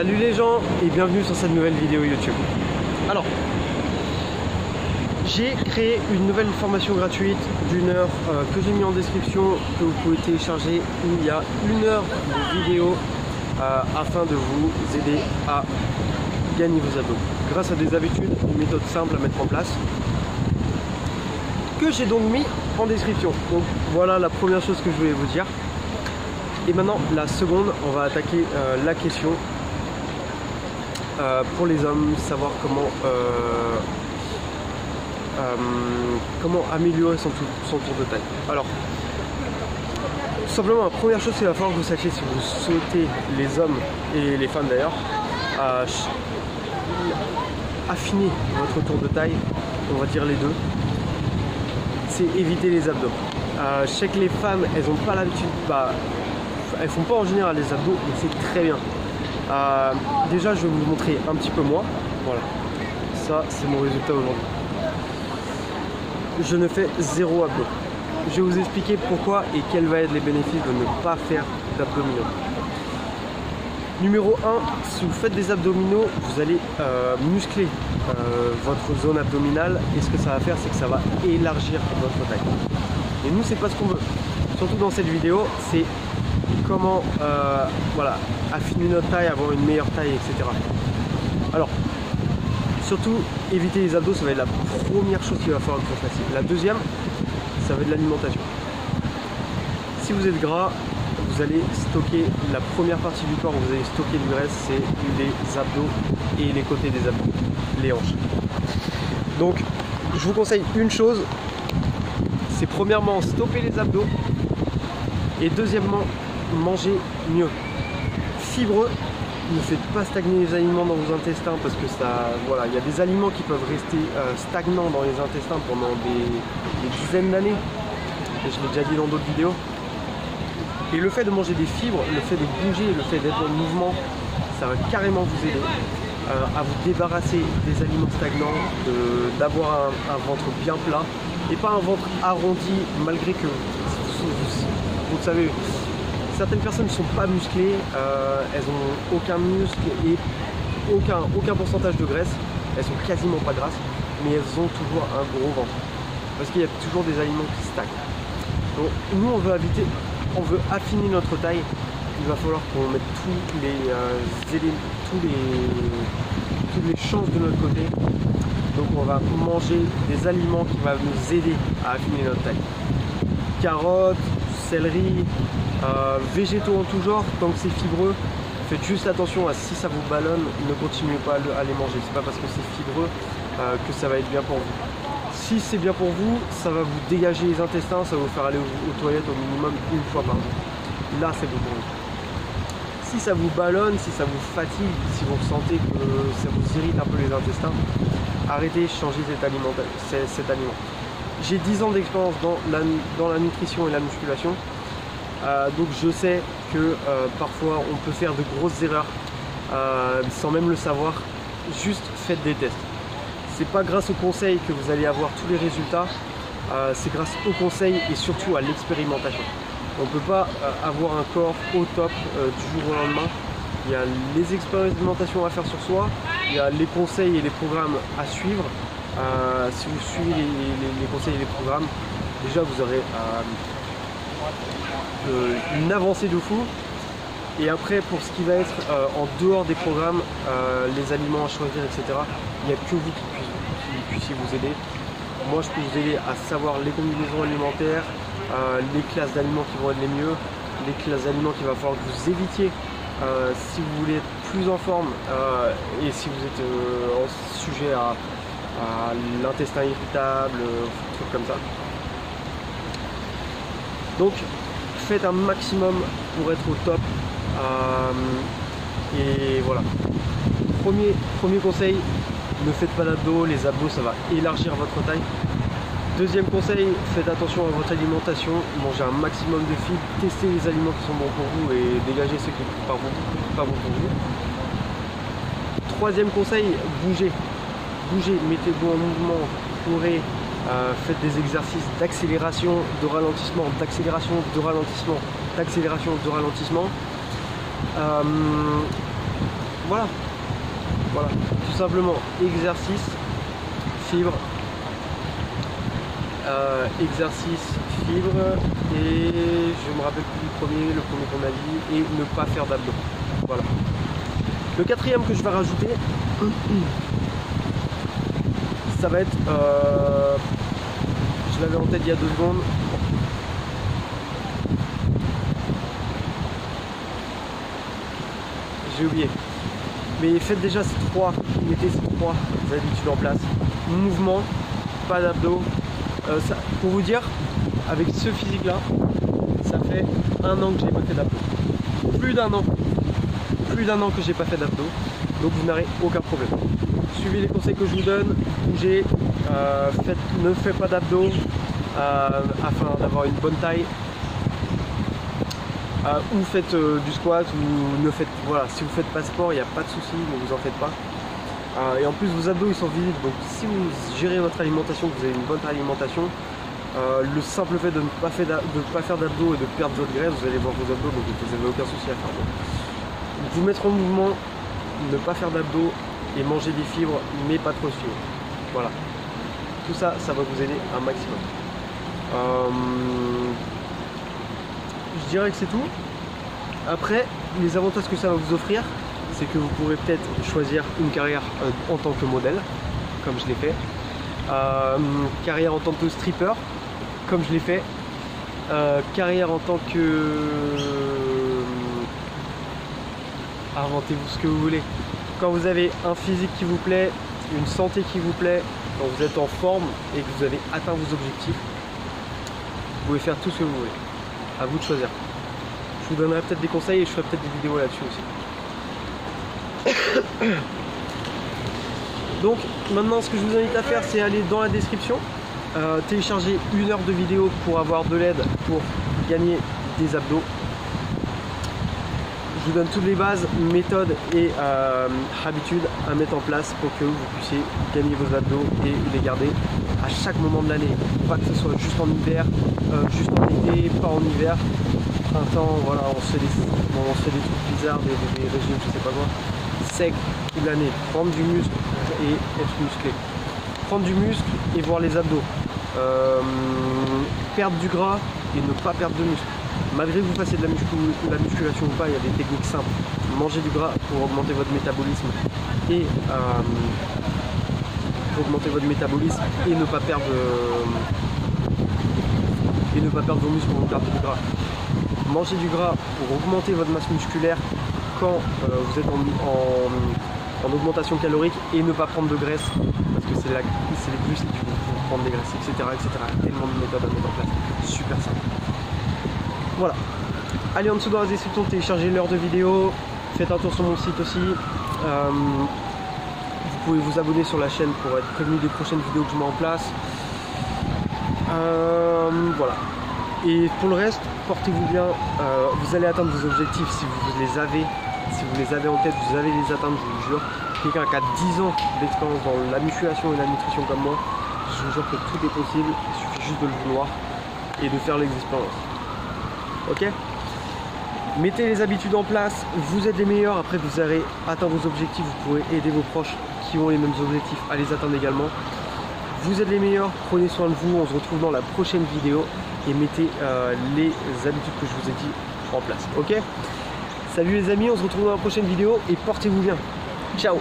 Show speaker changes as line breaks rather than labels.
Salut les gens et bienvenue sur cette nouvelle vidéo YouTube. Alors, j'ai créé une nouvelle formation gratuite d'1 heure que j'ai mis en description, que vous pouvez télécharger. Il y a 1 heure de vidéo afin de vous aider à gagner vos abdos grâce à des habitudes, une méthode simple à mettre en place que j'ai donc mis en description. Donc voilà la première chose que je voulais vous dire. Et maintenant la seconde, on va attaquer la question pour les hommes, savoir comment améliorer son tour de taille. Alors, tout simplement, la première chose qu'il va falloir que vous sachiez si vous souhaitez, les hommes et les femmes d'ailleurs, affiner votre tour de taille, on va dire les deux, c'est éviter les abdos. Je sais que les femmes, elles n'ont pas l'habitude, elles font pas en général les abdos, mais c'est très bien. Déjà, je vais vous montrer un petit peu moi. Voilà, ça c'est mon résultat aujourd'hui. Je ne fais 0 abdos. Je vais vous expliquer pourquoi et quels vont être les bénéfices de ne pas faire d'abdominaux. Numéro 1, si vous faites des abdominaux, vous allez muscler votre zone abdominale, et ce que ça va faire, c'est que ça va élargir votre taille. Et nous, c'est pas ce qu'on veut. Surtout dans cette vidéo, c'est comment voilà, affiner notre taille, avoir une meilleure taille, etc. Alors, surtout, éviter les abdos, ça va être la première chose qu'il va falloir que vous fassiez. La deuxième, ça va être l'alimentation. Si vous êtes gras, vous allez stocker, la première partie du corps où vous allez stocker du graisse, c'est les abdos et les côtés des abdos, les hanches. Donc, je vous conseille une chose, c'est premièrement stopper les abdos et deuxièmement, manger mieux. Fibreux, ne faites pas stagner les aliments dans vos intestins parce que ça, voilà, il y a des aliments qui peuvent rester stagnants dans les intestins pendant des dizaines d'années. Et je l'ai déjà dit dans d'autres vidéos. Et le fait de manger des fibres, le fait de bouger, le fait d'être en mouvement, ça va carrément vous aider à vous débarrasser des aliments stagnants, d'avoir un ventre bien plat et pas un ventre arrondi, malgré que vous le savez. Certaines personnes ne sont pas musclées, elles n'ont aucun muscle et aucun pourcentage de graisse, elles sont quasiment pas grasses, mais elles ont toujours un gros ventre. Parce qu'il y a toujours des aliments qui stagnent. Donc nous on veut affiner notre taille, il va falloir qu'on mette toutes les chances de notre côté. Donc on va manger des aliments qui vont nous aider à affiner notre taille. Carottes, céleri, végétaux en tout genre, tant que c'est fibreux, faites juste attention à si ça vous ballonne, ne continuez pas à les manger. C'est pas parce que c'est fibreux que ça va être bien pour vous. Si c'est bien pour vous, ça va vous dégager les intestins, ça va vous faire aller aux toilettes au minimum une fois par jour. Là, c'est bon pour vous. Si ça vous ballonne, si ça vous fatigue, si vous ressentez que ça vous irrite un peu les intestins, arrêtez, changez cet aliment. J'ai 10 ans d'expérience dans la nutrition et la musculation. Donc je sais que parfois on peut faire de grosses erreurs sans même le savoir. Juste faites des tests. C'est pas grâce aux conseils que vous allez avoir tous les résultats, c'est grâce aux conseils et surtout à l'expérimentation. On ne peut pas avoir un corps au top du jour au lendemain. Il y a les expérimentations à faire sur soi, il y a les conseils et les programmes à suivre. Si vous suivez les conseils et les programmes, déjà vous aurez une avancée de fou. Et après, pour ce qui va être en dehors des programmes, les aliments à choisir, etc., il n'y a que vous qui puissiez vous aider. Moi, je peux vous aider à savoir les combinaisons alimentaires, les classes d'aliments qui vont être les mieux, les classes d'aliments qu'il va falloir que vous évitiez si vous voulez être plus en forme et si vous êtes sujet à l'intestin irritable, trucs comme ça. Donc, faites un maximum pour être au top. Et voilà. Premier conseil, ne faites pas d'abdos. Les abdos, ça va élargir votre taille. Deuxième conseil, faites attention à votre alimentation. Mangez un maximum de fibres. Testez les aliments qui sont bons pour vous et dégagez ceux qui ne sont pas bons pour vous. Troisième conseil, bougez. Bougez, mettez-vous en mouvement, courez, faites des exercices d'accélération, de ralentissement, d'accélération, de ralentissement, d'accélération, de ralentissement. Voilà, voilà, tout simplement exercice, fibre, exercice, fibre, et je me rappelle plus le premier qu'on a dit, et ne pas faire d'abdos. Voilà. Le quatrième que je vais rajouter, ça va être, je l'avais en tête il y a 2 secondes. J'ai oublié. Mais faites déjà mettez ces 3 habitudes en place. Mouvement, pas d'abdos. Pour vous dire, avec ce physique là, ça fait 1 an que j'ai pas fait d'abdos. Plus d'un an que j'ai pas fait d'abdos. Donc vous n'aurez aucun problème. Suivez les conseils que je vous donne, bougez, ne faites pas d'abdos afin d'avoir une bonne taille. Ou faites du squat, ou ne faites, voilà, si vous faites pas sport, il n'y a pas de souci, ne vous en faites pas. Et en plus vos abdos ils sont visibles, donc si vous gérez votre alimentation, que vous avez une bonne alimentation, le simple fait de ne pas faire d'abdos et de perdre votre graisse, vous allez voir vos abdos, donc vous n'avez aucun souci à faire. Donc, vous mettre en mouvement, ne pas faire d'abdos et manger des fibres, mais pas trop de fibres. Voilà. Tout ça, ça va vous aider un maximum. Je dirais que c'est tout. Après, les avantages que ça va vous offrir, c'est que vous pourrez peut-être choisir une carrière en tant que modèle, comme je l'ai fait. Carrière en tant que stripper, comme je l'ai fait. Carrière en tant que... inventez-vous ce que vous voulez. Quand vous avez un physique qui vous plaît, une santé qui vous plaît, quand vous êtes en forme et que vous avez atteint vos objectifs, vous pouvez faire tout ce que vous voulez. À vous de choisir. Je vous donnerai peut-être des conseils et je ferai peut-être des vidéos là-dessus aussi. Donc maintenant ce que je vous invite à faire, c'est aller dans la description, télécharger 1 heure de vidéo pour avoir de l'aide pour gagner des abdos. Je vous donne toutes les bases, méthodes et habitudes à mettre en place pour que vous puissiez gagner vos abdos et les garder à chaque moment de l'année. Pas que ce soit juste en hiver, juste en été, pas en hiver. Printemps, voilà, on se fait des trucs bizarres, des régimes, je sais pas quoi. Sec toute l'année. Prendre du muscle et être musclé. Prendre du muscle et voir les abdos. Perdre du gras et ne pas perdre de muscle. Malgré que vous fassiez de la musculation ou pas, il y a des techniques simples. Manger du gras pour augmenter votre métabolisme et ne pas perdre vos muscles quand vous perdez du gras. Manger du gras pour augmenter votre masse musculaire quand vous êtes en augmentation calorique et ne pas prendre de graisse parce que c'est les glucides qui vont prendre des graisses, etc., etc. Tellement de méthodes à mettre en place. Super simple. Voilà. Allez en dessous dans la description, téléchargez l'heure de vidéo. Faites un tour sur mon site aussi. Vous pouvez vous abonner sur la chaîne pour être prévenu des prochaines vidéos que je mets en place. Voilà. Et pour le reste, portez-vous bien. Vous allez atteindre vos objectifs si vous les avez. Si vous les avez en tête, vous allez les atteindre, je vous jure. Quelqu'un qui a 10 ans d'expérience dans la musculation et la nutrition comme moi, je vous jure que tout est possible. Il suffit juste de le vouloir et de faire les expériences. Ok? Mettez les habitudes en place, vous êtes les meilleurs. Après que vous aurez atteint vos objectifs, vous pourrez aider vos proches qui ont les mêmes objectifs à les atteindre également. Vous êtes les meilleurs, prenez soin de vous. On se retrouve dans la prochaine vidéo et mettez les habitudes que je vous ai dit en place. Ok? Salut les amis, on se retrouve dans la prochaine vidéo et portez-vous bien. Ciao!